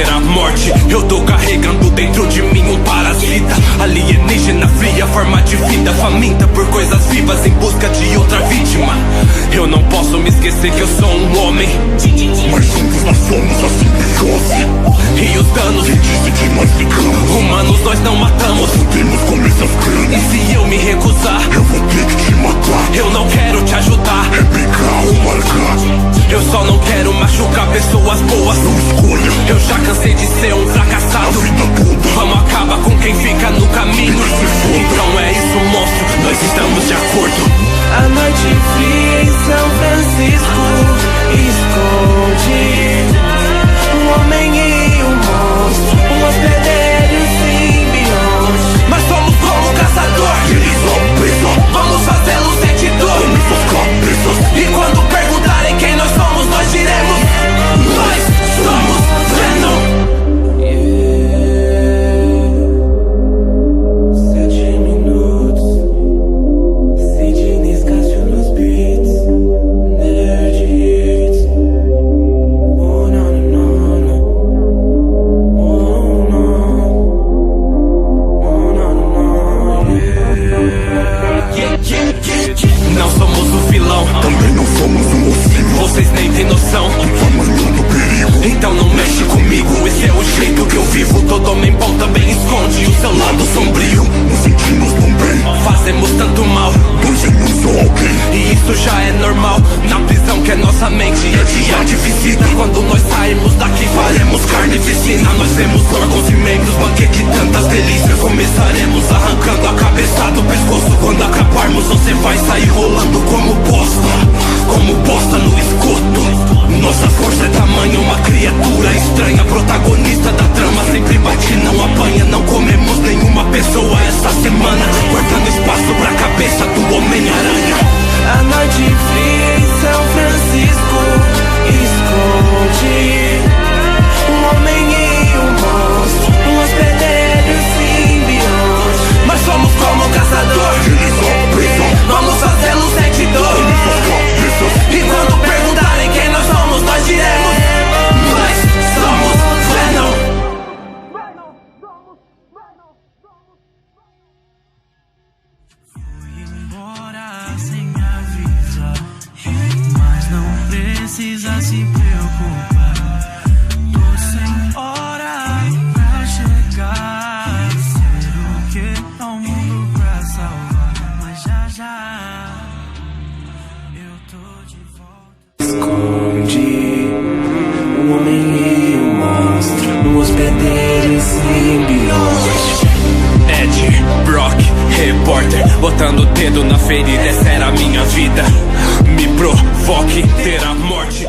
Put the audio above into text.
ter a morte. Eu tô carregando dentro de mim um parasita, alienígena fria, forma de vida faminta por coisas vivas em busca de outra vítima. Eu não posso me esquecer que eu sou um homem, mas juntos nós somos a simbiose. E os danos quem disse que nós ficamos? Humanos nós não matamos. Podemos começar as crânios. E se eu me recusar, eu vou ter que te matar. Eu não quero te ajudar, é brigar ou largar. Eu só não quero machucar pessoas boas. Não escolha. Eu já cansei de ser um fracassado. A vida toda. Vamos acabar com quem fica no caminho. Então é isso, monstro, nós estamos de acordo. A noite fria em São Francisco esconde um homem e um monstro, um hospedeiro simbionte. Mas somos como um caçador, eles são presa. Vamos fazê-los sentir dor. Come suas cabeças. E quando perguntarem quem nós somos, nós diremos: nós somos Venom. Não somos o vilão, também não somos o mocinho. Vocês nem têm noção do perigo. Então não mexe comigo, esse é o jeito que eu vivo. Todo homem bom também esconde o seu lado sombrio. Nos sentimos tão bem, fazemos tanto mal, dois em um só alguém. E isso já é normal, na prisão que é nossa mente é dia de visita. Quando nós saímos daqui faremos carnificina. Nós temos órgãos e membros, banquete de tantas delícias. Começaremos arrancando a cabeça do pescoço. Quando acabarmos você vai sair rolando como bosta no esgoto. Nossa força é tamanho, uma criatura estranha, protagonista da trama. Sempre bate, não apanha, não comemos nenhuma pessoa essa semana, guardando espaço pra cabeça do Homem-Aranha. A noite fria em São Francisco esconde um homem e um monstro, um hospedeiro simbionte. Mas somos como um caçador, eles são presa. Vamos fazê-los sentir dor. E quando perguntarem quem nós somos, nós diremos: nós somos Venom. Fui embora sem avisar, mas não precisa se preocupar. Tô sem hora pra chegar. Ser o que ao mundo pra salvar, mas já eu tô de volta. Esconde o homem e o monstro, no hospedeiro simbionte. Ed, Brock, repórter, botando o dedo na ferida. Essa era a minha vida. Me provoque ter a morte.